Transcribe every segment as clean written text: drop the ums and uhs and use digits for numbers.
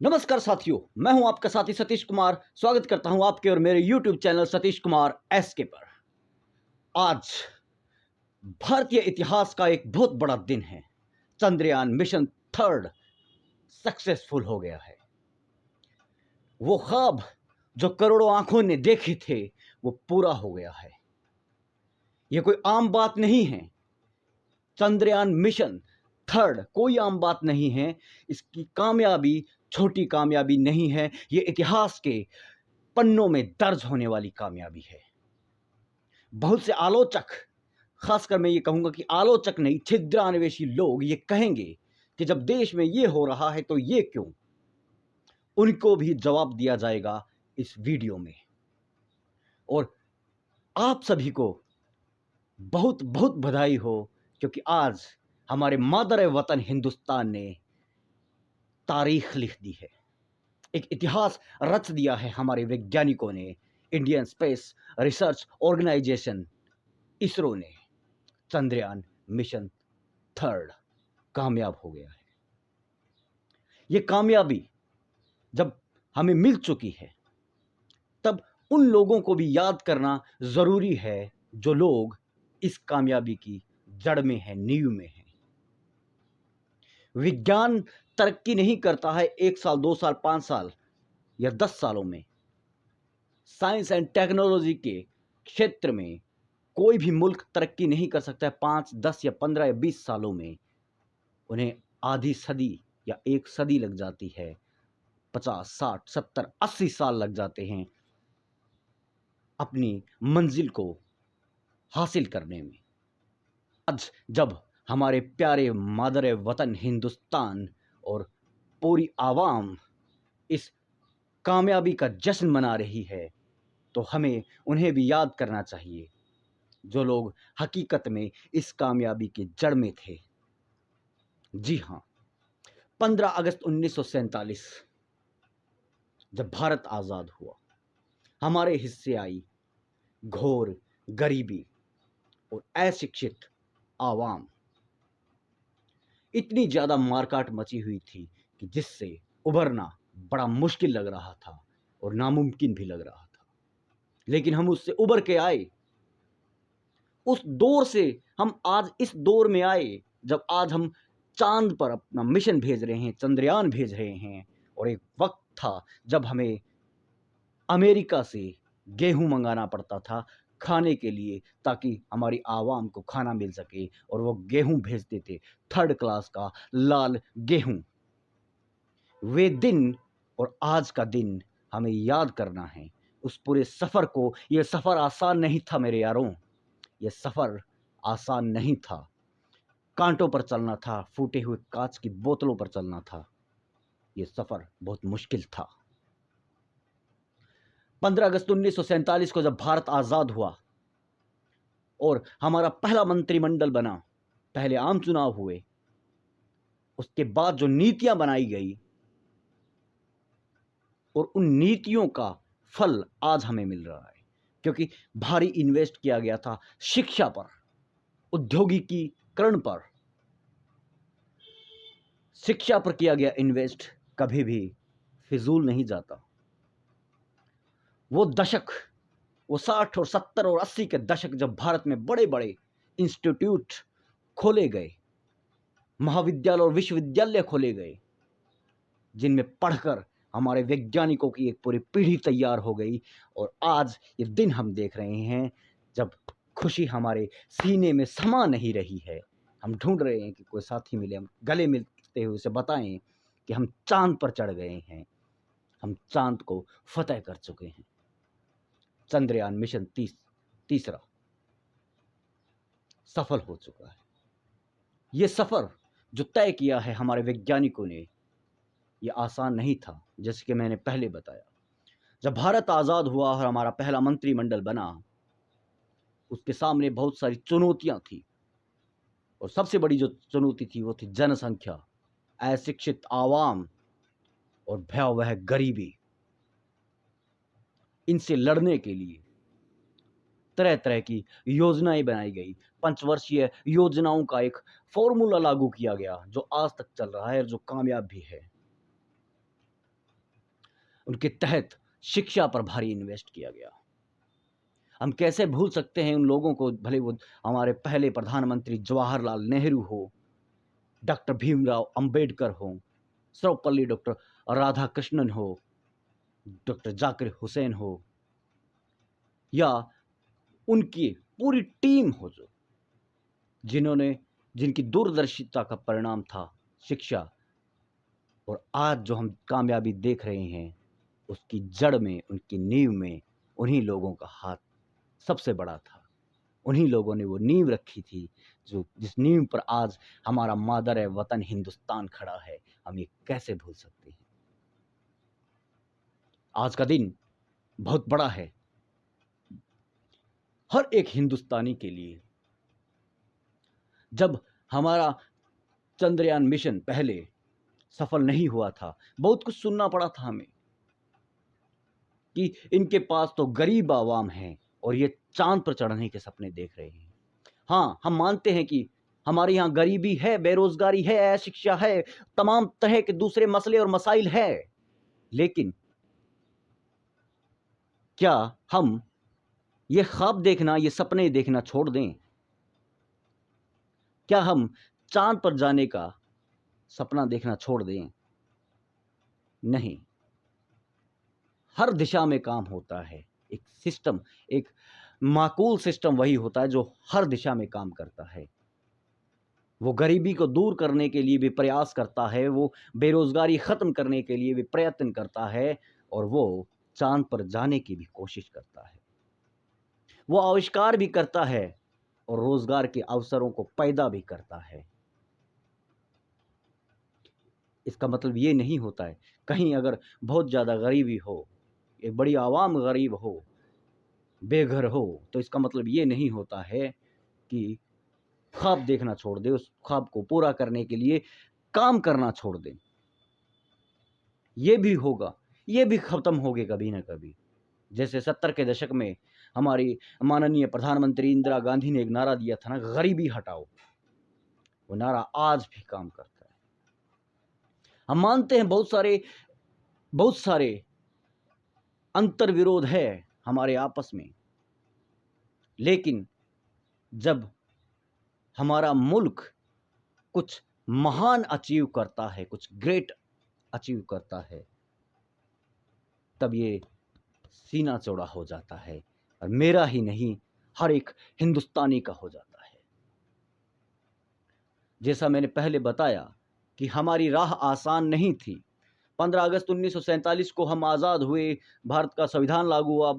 नमस्कार साथियों, मैं हूं आपका साथी सतीश कुमार। स्वागत करता हूं आपके और मेरे YouTube channel Satish Kumar SK पर। आज भारतीय इतिहास का एक बहुत बड़ा दिन है। चंद्रयान मिशन थर्ड सक्सेसफुल हो गया है। वो ख्वाब जो करोड़ों आंखों ने देखे थे वो पूरा हो गया है। ये कोई आम बात नहीं है। चंद्रयान मिशन थर्ड कोई आम बात नहीं है। इसकी कामयाबी छोटी कामयाबी नहीं है। ये इतिहास के पन्नों में दर्ज होने वाली कामयाबी है। बहुत से आलोचक, खासकर मैं ये कहूंगा कि आलोचक नहीं, छिद्रान्वेषी लोग ये कहेंगे कि जब देश में ये हो रहा है तो ये क्यों। उनको भी जवाब दिया जाएगा इस वीडियो में। और आप सभी को बहुत बहुत बधाई हो, क्योंकि आज हमारे मादर वतन हिंदुस्तान ने तारीख लिख दी है। एक इतिहास रच दिया है हमारे वैज्ञानिकों ने। Indian Space Research Organisation ISRO ने चंद्रयान मिशन थर्ड कामयाब हो गया है। ये कामयाबी जब हमें मिल चुकी है तब उन लोगों को भी याद करना जरूरी है जो लोग इस कामयाबी की जड़ में हैं, नींव में हैं। विज्ञान तरक्की नहीं करता है 1 साल 2 साल 5 साल या 10 सालों में। साइंस एंड टेक्नोलॉजी के क्षेत्र में कोई भी मुल्क तरक्की नहीं कर सकता है 5 10 या 15 या 20 सालों में। उन्हें आधी सदी या 1 सदी लग जाती है। 50 60 70 80 साल लग जाते हैं अपनी मंजिल को हासिल करने में। आज जब हमारे प्यारे मादर वतन हिंदुस्तान और पूरी आवाम इस कामयाबी का जश्न मना रही है तो हमें उन्हें भी याद करना चाहिए जो लोग हकीकत में इस कामयाबी की जड़ में थे। जी हाँ, 15 अगस्त 1947 जब भारत आज़ाद हुआ, हमारे हिस्से आई घोर गरीबी और अशिक्षित आवाम। इतनी ज़्यादा मारकाट मची हुई थी कि जिससे उभरना बड़ा मुश्किल लग रहा था और नामुमकिन भी लग रहा था। लेकिन हम उससे उभर के आए। उस दौर से हम आज इस दौर में आए जब आज हम चांद पर अपना मिशन भेज रहे हैं, चंद्रयान भेज रहे हैं। और एक वक्त था जब हमें अमेरिका से गेहूं मंगाना पड़ता था खाने के लिए, ताकि हमारी आवाम को खाना मिल सके। और वो गेहूं भेजते थे, 3rd क्लास का लाल गेहूं। वे दिन और आज का दिन हमें याद करना है। उस पूरे सफ़र को, ये सफ़र आसान नहीं था मेरे यारों। ये सफ़र आसान नहीं था। कांटों पर चलना था, फूटे हुए कांच की बोतलों पर चलना था। ये सफ़र बहुत मुश्किल था। 15 अगस्त 1947 को जब भारत आज़ाद हुआ और हमारा पहला मंत्रिमंडल बना, पहले आम चुनाव हुए, उसके बाद जो नीतियां बनाई गई और उन नीतियों का फल आज हमें मिल रहा है। क्योंकि भारी इन्वेस्ट किया गया था शिक्षा पर, औद्योगिकीकरण पर। शिक्षा पर किया गया इन्वेस्ट कभी भी फिजूल नहीं जाता। वो दशक, वो 60 और 70 और 80 के दशक जब भारत में बड़े बड़े इंस्टीट्यूट खोले गए, महाविद्यालय और विश्वविद्यालय खोले गए, जिनमें पढ़कर हमारे वैज्ञानिकों की एक पूरी पीढ़ी तैयार हो गई। और आज ये दिन हम देख रहे हैं जब खुशी हमारे सीने में समा नहीं रही है। हम ढूंढ रहे हैं कि कोई साथी मिले, हम गले मिलते हुए उसे बताएं कि हम चांद पर चढ़ गए हैं, हम चांद को फतेह कर चुके हैं। चंद्रयान मिशन तीसरा सफल हो चुका है। ये सफर जो तय किया है हमारे वैज्ञानिकों ने, ये आसान नहीं था। जैसे कि मैंने पहले बताया, जब भारत आज़ाद हुआ और हमारा पहला मंत्रिमंडल बना, उसके सामने बहुत सारी चुनौतियां थी। और सबसे बड़ी जो चुनौती थी वो थी जनसंख्या, अशिक्षित आवाम और भयावह गरीबी। इनसे लड़ने के लिए तरह तरह की योजनाएं बनाई गई। पंचवर्षीय योजनाओं का एक फॉर्मूला लागू किया गया जो आज तक चल रहा है और जो कामयाब भी है। उनके तहत शिक्षा पर भारी इन्वेस्ट किया गया। हम कैसे भूल सकते हैं उन लोगों को, भले वो हमारे पहले प्रधानमंत्री जवाहरलाल नेहरू हो, डॉक्टर भीमराव अंबेडकर हो, सर्वपल्ली डॉक्टर राधाकृष्णन हो, डॉक्टर जाकिर हुसैन हो, या उनकी पूरी टीम हो, जिनकी दूरदर्शिता का परिणाम था शिक्षा। और आज जो हम कामयाबी देख रहे हैं, उसकी जड़ में, उनकी नींव में उन्हीं लोगों का हाथ सबसे बड़ा था। उन्हीं लोगों ने वो नींव रखी थी, जिस नींव पर आज हमारा मादर वतन हिंदुस्तान खड़ा है। हम ये कैसे भूल सकते हैं? आज का दिन बहुत बड़ा है हर एक हिंदुस्तानी के लिए। जब हमारा चंद्रयान मिशन पहले सफल नहीं हुआ था, बहुत कुछ सुनना पड़ा था हमें कि इनके पास तो गरीब आवाम है और ये चांद पर चढ़ने के सपने देख रहे हैं। हाँ, हम मानते हैं कि हमारे यहाँ गरीबी है, बेरोजगारी है, अशिक्षा है, तमाम तरह के दूसरे मसले और मसाइल है, लेकिन क्या हम ये ख्वाब देखना, ये सपने देखना छोड़ दें? क्या हम चांद पर जाने का सपना देखना छोड़ दें? नहीं। हर दिशा में काम होता है। एक सिस्टम, एक माकूल सिस्टम वही होता है जो हर दिशा में काम करता है। वो गरीबी को दूर करने के लिए भी प्रयास करता है, वो बेरोजगारी खत्म करने के लिए भी प्रयत्न करता है, और वो चांद पर जाने की भी कोशिश करता है। वो आविष्कार भी करता है और रोजगार के अवसरों को पैदा भी करता है। इसका मतलब ये नहीं होता है कहीं अगर बहुत ज़्यादा गरीबी हो, एक बड़ी आवाम गरीब हो, बेघर हो, तो इसका मतलब ये नहीं होता है कि ख्वाब देखना छोड़ दे, उस ख्वाब को पूरा करने के लिए काम करना छोड़ दें। ये भी होगा, ये भी ख़त्म होगे कभी ना कभी। जैसे 70 के दशक में हमारी माननीय प्रधानमंत्री इंदिरा गांधी ने एक नारा दिया था ना, गरीबी हटाओ। वो नारा आज भी काम करता है। हम मानते हैं बहुत सारे अंतर विरोध है हमारे आपस में, लेकिन जब हमारा मुल्क कुछ महान अचीव करता है, कुछ ग्रेट अचीव करता है, तब ये सीना चौड़ा हो जाता है, और मेरा ही नहीं, हर एक हिंदुस्तानी का हो जाता है। जैसा मैंने पहले बताया कि हमारी राह आसान नहीं थी। 15 अगस्त 1947 को हम आज़ाद हुए, भारत का संविधान लागू हुआ,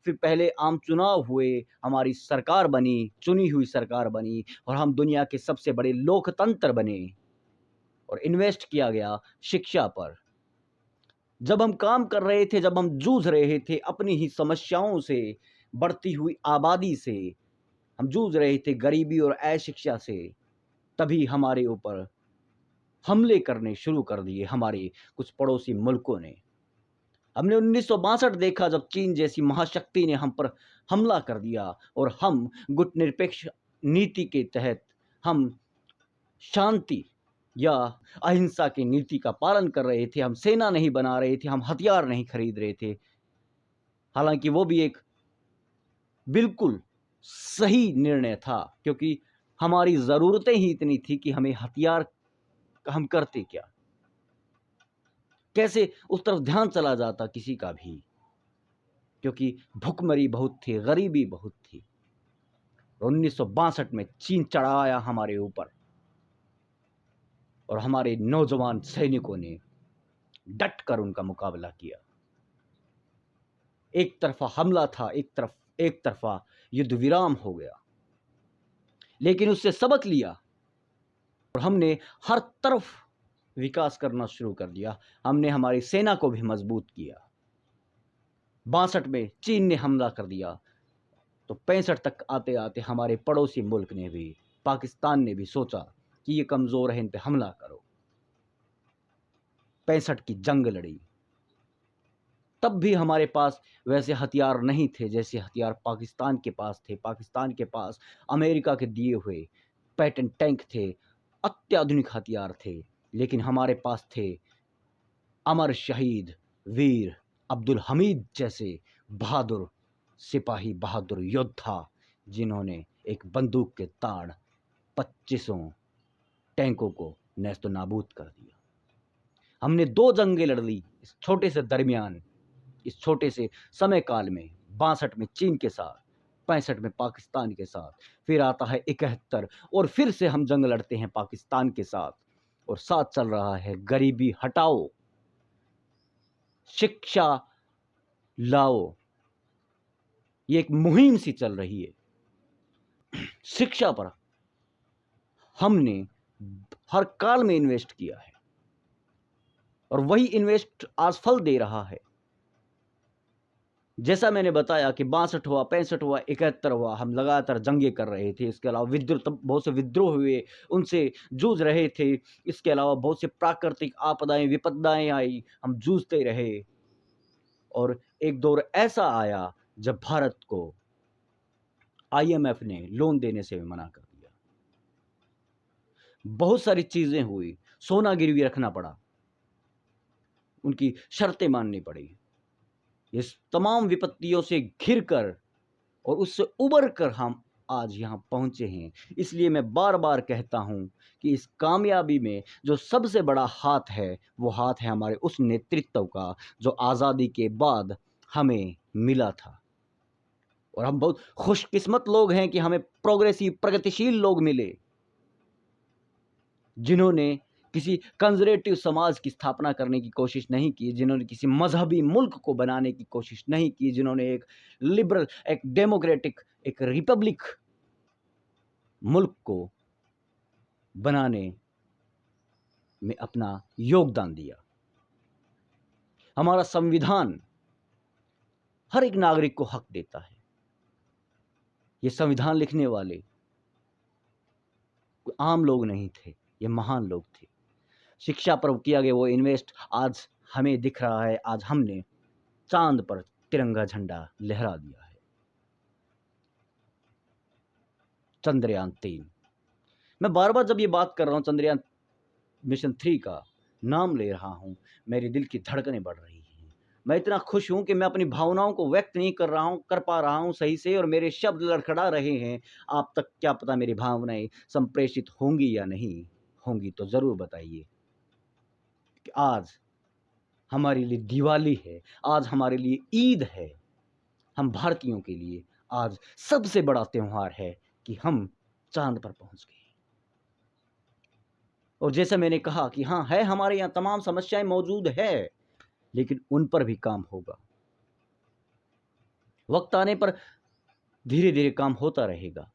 फिर पहले आम चुनाव हुए, हमारी सरकार बनी, चुनी हुई सरकार बनी, और हम दुनिया के सबसे बड़े लोकतंत्र बने, और इन्वेस्ट किया गया शिक्षा पर। जब हम काम कर रहे थे, जब हम जूझ रहे थे अपनी ही समस्याओं से, बढ़ती हुई आबादी से, हम जूझ रहे थे गरीबी और अशिक्षा से, तभी हमारे ऊपर हमले करने शुरू कर दिए हमारे कुछ पड़ोसी मुल्कों ने। हमने 1962 देखा जब चीन जैसी महाशक्ति ने हम पर हमला कर दिया, और हम गुटनिरपेक्ष नीति के तहत हम शांति या अहिंसा की नीति का पालन कर रहे थे। हम सेना नहीं बना रहे थे, हम हथियार नहीं खरीद रहे थे। हालांकि वो भी एक बिल्कुल सही निर्णय था, क्योंकि हमारी ज़रूरतें ही इतनी थी कि हमें हथियार, हम करते क्या, कैसे उस तरफ ध्यान चला जाता किसी का भी, क्योंकि भुखमरी बहुत थी, गरीबी बहुत थी। 1962 में चीन चढ़ाया हमारे ऊपर, और हमारे नौजवान सैनिकों ने डट कर उनका मुकाबला किया। एक तरफा हमला था, एक तरफा युद्ध विराम हो गया, लेकिन उससे सबक लिया और हमने हर तरफ विकास करना शुरू कर दिया। हमने हमारी सेना को भी मजबूत किया। 62 में चीन ने हमला कर दिया, तो 65 तक आते आते हमारे पड़ोसी मुल्क ने भी, पाकिस्तान ने भी सोचा कि ये कमज़ोर है, इन पे हमला करो। 65 की जंग लड़ी। तब भी हमारे पास वैसे हथियार नहीं थे जैसे हथियार पाकिस्तान के पास थे। पाकिस्तान के पास अमेरिका के दिए हुए पैटर्न टैंक थे, अत्याधुनिक हथियार थे, लेकिन हमारे पास थे अमर शहीद वीर अब्दुल हमीद जैसे बहादुर सिपाही, बहादुर योद्धा, जिन्होंने एक बंदूक के ताड़ 25 टैंकों को नेस्तो नाबूद कर दिया। हमने 2 जंगें लड़ ली इस छोटे से दरमियान, इस छोटे से समय काल में। 62 में चीन के साथ, 65 में पाकिस्तान के साथ, फिर आता है 71 और फिर से हम जंग लड़ते हैं पाकिस्तान के साथ। और साथ चल रहा है गरीबी हटाओ, शिक्षा लाओ, ये एक मुहिम सी चल रही है। शिक्षा पर हमने हर काल में इन्वेस्ट किया है और वही इन्वेस्ट आज फल दे रहा है। जैसा मैंने बताया कि 62 हुआ, 65 हुआ, 71 हुआ, हम लगातार जंगें कर रहे थे। इसके अलावा विद्रोह, तब बहुत से विद्रोह हुए, उनसे जूझ रहे थे। इसके अलावा बहुत से प्राकृतिक आपदाएं, विपदाएं आई, हम जूझते रहे। और एक दौर ऐसा आया जब भारत को IMF ने लोन देने से मना कर दिया। बहुत सारी चीजें हुई, सोना गिरवी रखना पड़ा, उनकी शर्तें माननी पड़ी। इस तमाम विपत्तियों से घिरकर और उससे उबर कर हम आज यहाँ पहुँचे हैं। इसलिए मैं बार बार कहता हूँ कि इस कामयाबी में जो सबसे बड़ा हाथ है, वो हाथ है हमारे उस नेतृत्व का जो आज़ादी के बाद हमें मिला था। और हम बहुत खुशकिस्मत लोग हैं कि हमें प्रोग्रेसिव, प्रगतिशील लोग मिले, जिन्होंने किसी कंजर्वेटिव समाज की स्थापना करने की कोशिश नहीं की, जिन्होंने किसी मजहबी मुल्क को बनाने की कोशिश नहीं की, जिन्होंने एक लिबरल, एक डेमोक्रेटिक, एक रिपब्लिक मुल्क को बनाने में अपना योगदान दिया। हमारा संविधान हर एक नागरिक को हक देता है। ये संविधान लिखने वाले कोई आम लोग नहीं थे, ये महान लोग थे। शिक्षा पर किया गया वो इन्वेस्ट आज हमें दिख रहा है। आज हमने चांद पर तिरंगा झंडा लहरा दिया है। चंद्रयान 3, मैं बार बार जब ये बात कर रहा हूँ, चंद्रयान मिशन 3 का नाम ले रहा हूँ, मेरे दिल की धड़कनें बढ़ रही हैं। मैं इतना खुश हूँ कि मैं अपनी भावनाओं को व्यक्त नहीं कर पा रहा हूँ सही से, और मेरे शब्द लड़खड़ा रहे हैं। आप तक क्या पता मेरी भावनाएं संप्रेषित होंगी या नहीं होंगी, तो ज़रूर बताइए कि आज हमारे लिए दिवाली है, आज हमारे लिए ईद है। हम भारतीयों के लिए आज सबसे बड़ा त्यौहार है कि हम चांद पर पहुंच गए। और जैसा मैंने कहा कि हाँ है, हमारे यहाँ तमाम समस्याएं मौजूद है, लेकिन उन पर भी काम होगा। वक्त आने पर धीरे धीरे काम होता रहेगा।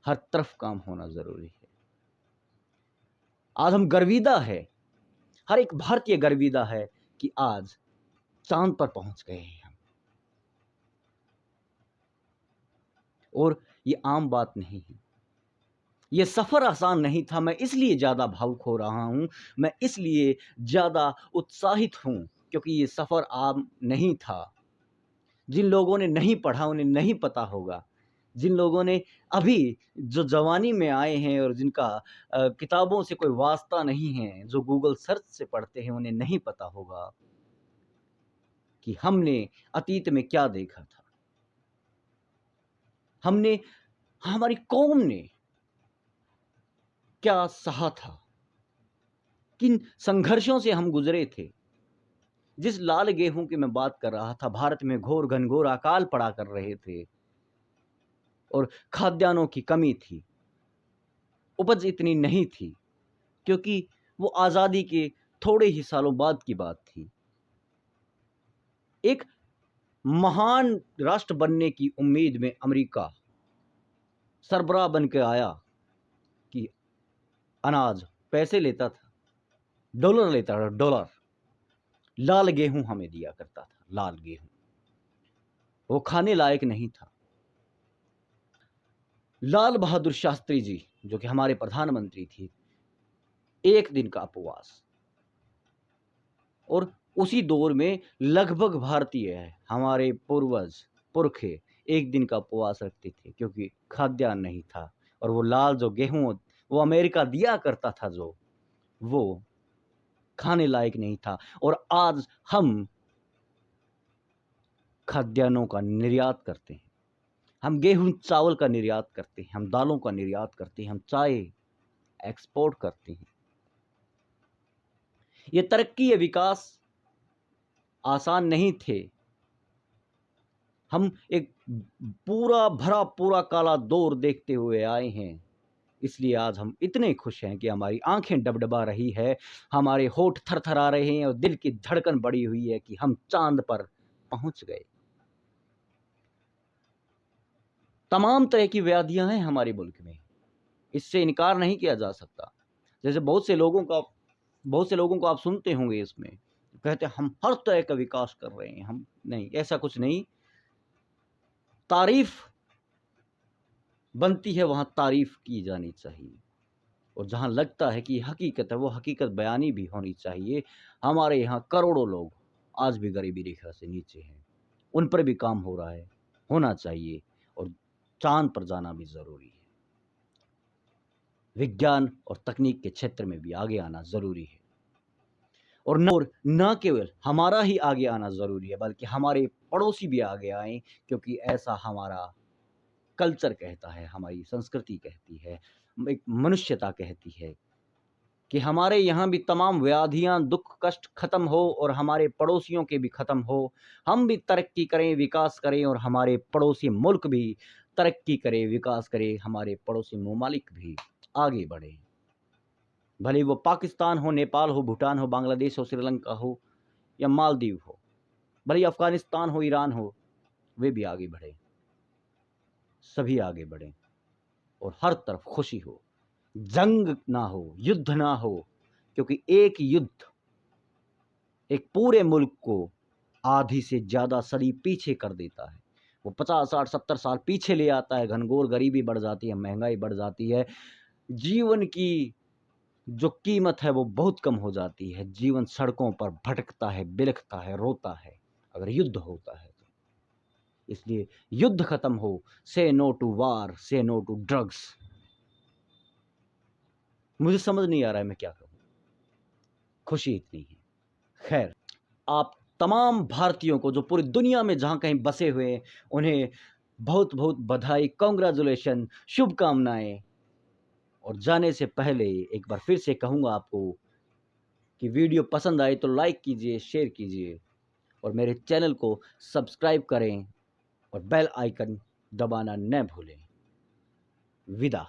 हर तरफ काम होना जरूरी है। आज हम गर्विदा है, हर एक भारतीय गर्विदा है कि आज चांद पर पहुंच गए हैं हम। और ये आम बात नहीं है, ये सफ़र आसान नहीं था। मैं इसलिए ज़्यादा भावुक हो रहा हूँ, मैं इसलिए ज़्यादा उत्साहित हूँ, क्योंकि ये सफ़र आम नहीं था। जिन लोगों ने नहीं पढ़ा उन्हें नहीं पता होगा। जिन लोगों ने अभी जो जवानी में आए हैं और जिनका किताबों से कोई वास्ता नहीं है, जो गूगल सर्च से पढ़ते हैं, उन्हें नहीं पता होगा कि हमने अतीत में क्या देखा था। हमने, हमारी कौम ने क्या सहा था, किन संघर्षों से हम गुजरे थे। जिस लाल गेहूं की मैं बात कर रहा था, भारत में घोर घनघोर अकाल पड़ा कर रहे थे और खाद्यान्नों की कमी थी, उपज इतनी नहीं थी, क्योंकि वो आज़ादी के थोड़े ही सालों बाद की बात थी। एक महान राष्ट्र बनने की उम्मीद में अमेरिका सरबराह बन के आया कि अनाज पैसे लेता था, डॉलर लेता था, डॉलर। लाल गेहूं हमें दिया करता था, लाल गेहूं, वो खाने लायक नहीं था। लाल बहादुर शास्त्री जी, जो कि हमारे प्रधानमंत्री थे, एक दिन का उपवास। और उसी दौर में लगभग भारतीय है, हमारे पूर्वज, पुरखे एक दिन का उपवास रखते थे, क्योंकि खाद्यान्न नहीं था। और वो लाल जो गेहूं वो अमेरिका दिया करता था, जो वो खाने लायक नहीं था। और आज हम खाद्यान्नों का निर्यात करते हैं, हम गेहूं चावल का निर्यात करते हैं, हम दालों का निर्यात करते हैं, हम चाय एक्सपोर्ट करते हैं। ये तरक्की, ये विकास आसान नहीं थे। हम एक पूरा भरा पूरा काला दौर देखते हुए आए हैं, इसलिए आज हम इतने खुश हैं कि हमारी आंखें डबडबा रही है, हमारे होठ थरथरा रहे हैं और दिल की धड़कन बढ़ी हुई है कि हम चांद पर पहुंच गए। तमाम तरह की व्याधियां हैं हमारे मुल्क में, इससे इनकार नहीं किया जा सकता। जैसे बहुत से लोगों को आप सुनते होंगे, इसमें कहते हैं हम हर तरह का विकास कर रहे हैं, हम नहीं, ऐसा कुछ नहीं। तारीफ बनती है वहां तारीफ की जानी चाहिए, और जहां लगता है कि हकीकत है वो हकीकत बयानी भी होनी चाहिए। हमारे यहाँ करोड़ों लोग आज भी गरीबी रेखा से नीचे हैं, उन पर भी काम हो रहा है, होना चाहिए, और चांद पर जाना भी ज़रूरी है। विज्ञान और तकनीक के क्षेत्र में भी आगे आना ज़रूरी है, और न केवल हमारा ही आगे आना ज़रूरी है, बल्कि हमारे पड़ोसी भी आगे आएँ, क्योंकि ऐसा हमारा कल्चर कहता है, हमारी संस्कृति कहती है, एक मनुष्यता कहती है कि हमारे यहाँ भी तमाम व्याधियाँ, दुख, कष्ट खत्म हो और हमारे पड़ोसियों के भी खत्म हो। हम भी तरक्की करें, विकास करें, और हमारे पड़ोसी मुल्क भी तरक्की करे, विकास करे, हमारे पड़ोसी ममालिक भी आगे बढ़े। भले वो पाकिस्तान हो, नेपाल हो, भूटान हो, बांग्लादेश हो, श्रीलंका हो या मालदीव हो, भले अफ़गानिस्तान हो, ईरान हो, वे भी आगे बढ़े, सभी आगे बढ़ें, और हर तरफ खुशी हो, जंग ना हो, युद्ध ना हो, क्योंकि एक युद्ध एक पूरे मुल्क को आधी से ज़्यादा सदी पीछे कर देता है। वो 50, 60, 70 साल पीछे ले आता है, घनघोर गरीबी बढ़ जाती है, महंगाई बढ़ जाती है, जीवन की जो कीमत है वो बहुत कम हो जाती है, जीवन सड़कों पर भटकता है, बिलखता है, रोता है, अगर युद्ध होता है तो। इसलिए युद्ध खत्म हो, से नो टू वार, से नो टू ड्रग्स। मुझे समझ नहीं आ रहा है मैं क्या कहूँ, खुशी इतनी है। खैर, आप तमाम भारतीयों को जो पूरी दुनिया में जहाँ कहीं बसे हुए हैं, उन्हें बहुत बहुत बधाई, कांग्रेचुलेशन, शुभकामनाएं। और जाने से पहले एक बार फिर से कहूँगा आपको कि वीडियो पसंद आए तो लाइक कीजिए, शेयर कीजिए, और मेरे चैनल को सब्सक्राइब करें, और बेल आइकन दबाना न भूलें। विदा।